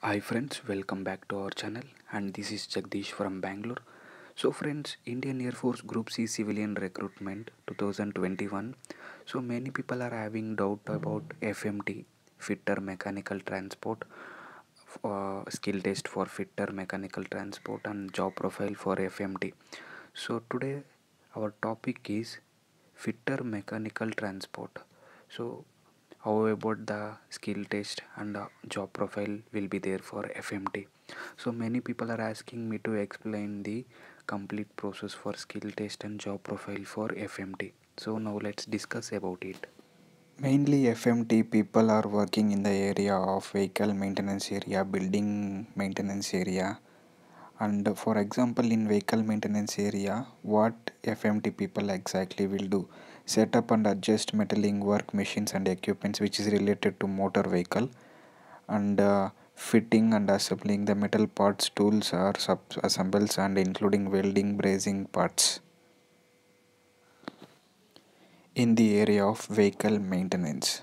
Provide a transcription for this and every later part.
Hi friends, welcome back to our channel and this is Jagdish from Bangalore. So friends, Indian Air Force Group C Civilian Recruitment 2021. So many people are having doubt about FMT, Fitter Mechanical Transport, skill test for Fitter Mechanical Transport and job profile for FMT. So today our topic is Fitter Mechanical Transport. So how about the skill test and job profile will be there for FMT. So many people are asking me to explain the complete process for skill test and job profile for FMT. So now let's discuss about it. Mainly FMT people are working in the area of vehicle maintenance area, building maintenance area. And for example, in vehicle maintenance area, what FMT people exactly will do? Set up and adjust metaling work machines and equipments which is related to motor vehicle and fitting and assembling the metal parts, tools or sub assembles and including welding, brazing parts in the area of vehicle maintenance.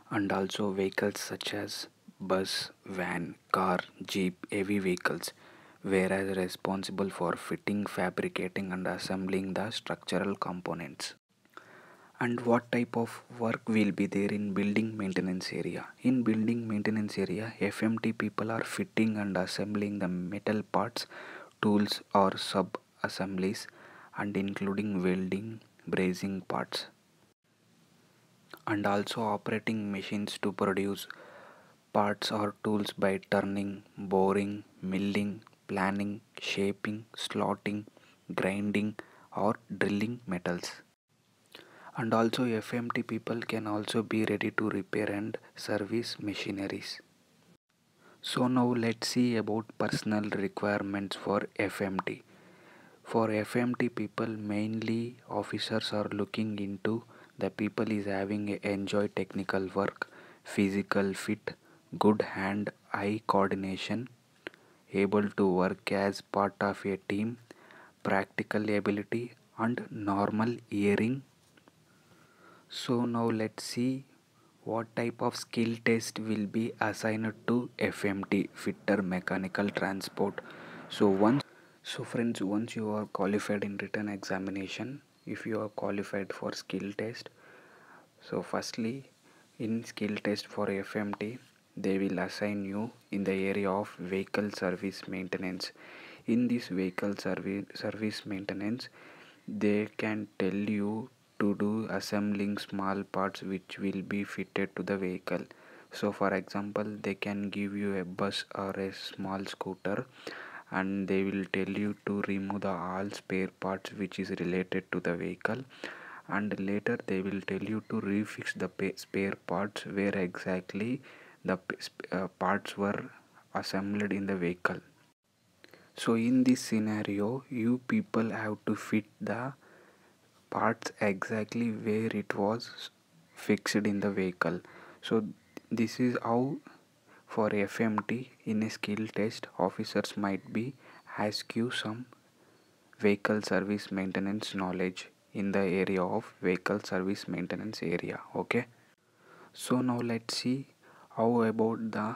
And also vehicles such as bus, van, car, jeep, heavy vehicles, whereas responsible for fitting, fabricating and assembling the structural components. And what type of work will be there in building maintenance area? In building maintenance area, FMT people are fitting and assembling the metal parts, tools or sub assemblies, and including welding, brazing parts, and also operating machines to produce parts or tools by turning, boring, milling, planing, shaping, slotting, grinding or drilling metals. And also FMT people can also be ready to repair and service machineries. So now let's see about personal requirements for FMT. For FMT people, mainly officers are looking into the people is having a enjoy technical work, physical fit, good hand eye coordination, able to work as part of a team, practical ability and normal hearing. So now let's see what type of skill test will be assigned to FMT, Fitter Mechanical Transport. Once you are qualified in written examination, if you are qualified for skill test, so firstly in skill test for FMT, they will assign you in the area of vehicle service maintenance. In this vehicle service maintenance, they can tell you to do assembling small parts which will be fitted to the vehicle. So for example, they can give you a bus or a small scooter and they will tell you to remove the all spare parts which is related to the vehicle, and later they will tell you to refix the spare parts where exactly the parts were assembled in the vehicle. So in this scenario, you people have to fit the parts exactly where it was fixed in the vehicle. So this is how for FMT in a skill test officers might be ask you some vehicle service maintenance knowledge in the area of vehicle service maintenance area. Okay, so now let's see how about the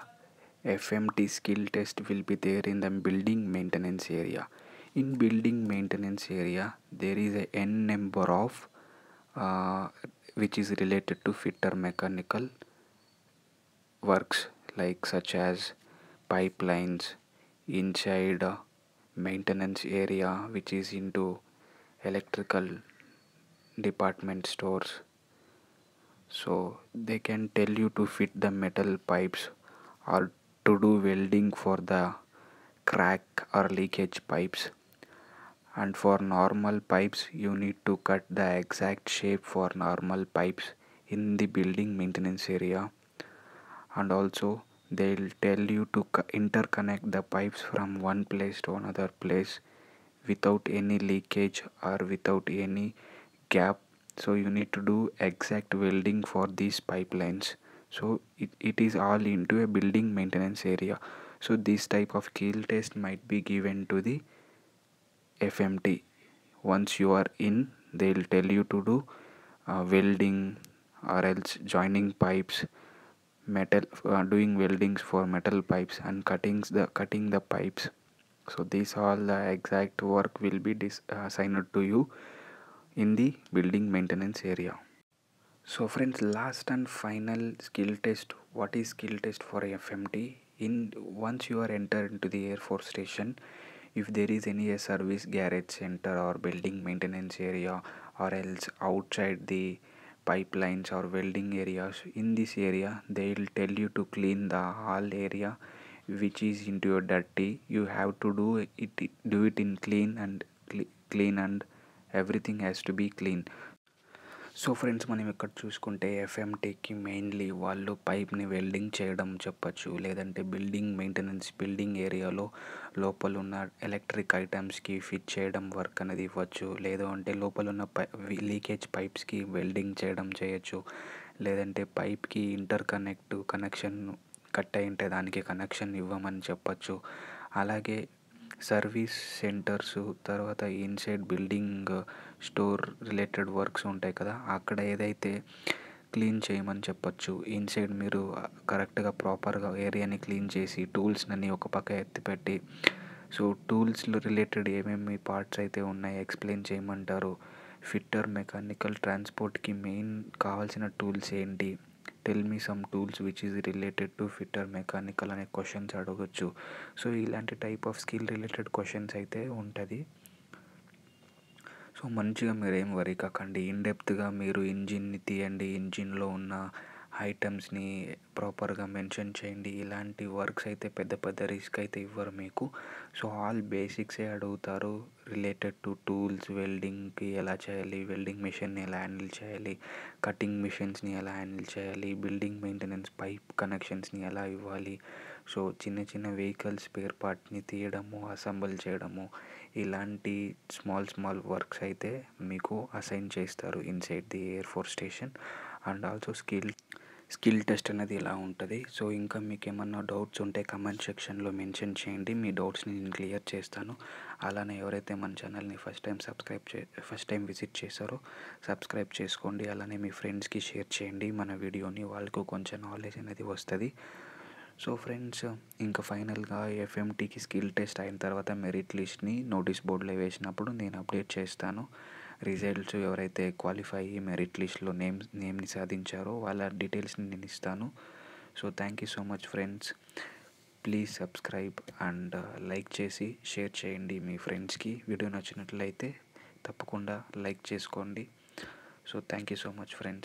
FMT skill test will be there in the building maintenance area. In building maintenance area, there is a n number of uh, which is related to fitter mechanical works like such as pipelines inside maintenance area which is into electrical department stores. So they can tell you to fit the metal pipes or to do welding for the crack or leakage pipes. And for normal pipes, you need to cut the exact shape for normal pipes in the building maintenance area. And also, they'll tell you to interconnect the pipes from one place to another place without any leakage or without any gap. So you need to do exact welding for these pipelines. So it is all into a building maintenance area. So this type of skill test might be given to the FMT. Once you are in, they'll tell you to do welding or else joining pipes, metal, doing weldings for metal pipes and cutting the pipes. So these all the exact work will be assigned to you in the building maintenance area. So friends, last and final skill test. What is skill test for FMT? In once you are entered into the Air Force Station, if there is any service garage center or building maintenance area, or else outside the pipelines or welding areas, in this area they will tell you to clean the whole area which is into your dirty. You have to do it in clean and everything has to be clean. So friends, మనం ఇక్కడ చూసుకుంటే ఎఫ్ఎంటీకి mainly వాళ్ళు పైప్ని welding చేయడం చెప్పచ్చు, లేదంటే building maintenance, building ఏరియాలో లోపల ఉన్న ఎలక్ట్రిక్ ఐటమ్స్కి ఫిట్ చేయడం వర్క్ అనేది ఇవ్వచ్చు, లేదు అంటే లోపల ఉన్న లీకేజ్ పైప్స్కి వెల్డింగ్ చేయొచ్చు, లేదంటే పైప్కి కనెక్షన్ కట్ అయి ఉంటే దానికి కనెక్షన్ ఇవ్వమని చెప్పచ్చు. అలాగే సర్వీస్ సెంటర్స్, తర్వాత inside building store related works ఉంటాయి కదా, అక్కడ ఏదైతే క్లీన్ చేయమని చెప్పచ్చు. ఇన్సైడ్ మీరు కరెక్ట్గా ప్రాపర్గా ఏరియాని క్లీన్ చేసి టూల్స్ని ఒక పక్క ఎత్తిపెట్టి, సో టూల్స్ రిలేటెడ్ ఏమేమి పార్ట్స్ అయితే ఉన్నాయో ఎక్స్ప్లెయిన్ చేయమంటారు. ఫిట్టర్ మెకానికల్ ట్రాన్స్పోర్ట్కి మెయిన్ కావాల్సిన టూల్స్ ఏంటి, tell me some tools which is related to fitter mechanical అనే క్వశ్చన్స్ అడగచ్చు. సో ఇలాంటి type of skill related questions అయితే ఉంటుంది. సో మంచిగా మీరు ఏం వరీ కాకండి, ఇన్డెప్త్గా మీరు ఇంజిన్ని తీయండి, ఇంజిన్లో ఉన్న ఐటమ్స్ని ప్రాపర్గా మెన్షన్ చేయండి. ఇలాంటి వర్క్స్ అయితే పెద్ద పెద్ద రిస్క్ అయితే ఇవ్వరు మీకు. సో ఆల్ బేసిక్సే అడుగుతారు రిలేటెడ్ టు టూల్స్, వెల్డింగ్కి ఎలా చేయాలి, వెల్డింగ్ మిషన్ని ఎలా హ్యాండిల్ చేయాలి, కటింగ్ మిషన్స్ని ఎలా హ్యాండిల్ చేయాలి, బిల్డింగ్ మెయింటెనెన్స్ పైప్ కనెక్షన్స్ని ఎలా ఇవ్వాలి, సో చిన్న చిన్న వెహికల్స్ స్పేర్ పార్ట్ని తీయడము, అసెంబుల్ చేయడము, ఇలాంటి స్మాల్ వర్క్స్ అయితే మీకు అసైన్ చేస్తారు inside the air force station. And also skill test అనేది ఇలా ఉంటుంది. సో ఇంకా మీకు ఏమన్నా డౌట్స్ ఉంటే కమెంట్ సెక్షన్లో మెన్షన్ చేయండి, మీ డౌట్స్ని నేను క్లియర్ చేస్తాను. అలానే ఎవరైతే మన ఛానల్ని ఫస్ట్ టైం విజిట్ చేశారో సబ్స్క్రైబ్ చేసుకోండి. అలానే మీ ఫ్రెండ్స్కి షేర్ చేయండి మన వీడియోని, వాళ్ళకు కొంచెం నాలెడ్జ్ అనేది వస్తుంది. సో ఫ్రెండ్స్, ఇంకా ఫైనల్గా ఎఫ్ఎంటీకి స్కిల్ టెస్ట్ అయిన తర్వాత మెరిట్ లిస్ట్ని నోటీస్ బోర్డులో వేసినప్పుడు నేను అప్డేట్ చేస్తాను. రిజల్ట్స్ ఎవరైతే క్వాలిఫై అయ్యి మెరిట్ లిస్ట్లో నేమ్ని సాధించారో వాళ్ళ డీటెయిల్స్ని నేను ఇస్తాను. So thank you so much friends. Please subscribe and like చేసి షేర్ చేయండి మీ ఫ్రెండ్స్కి. వీడియో నచ్చినట్లయితే తప్పకుండా లైక్ చేసుకోండి. So thank you so much friends.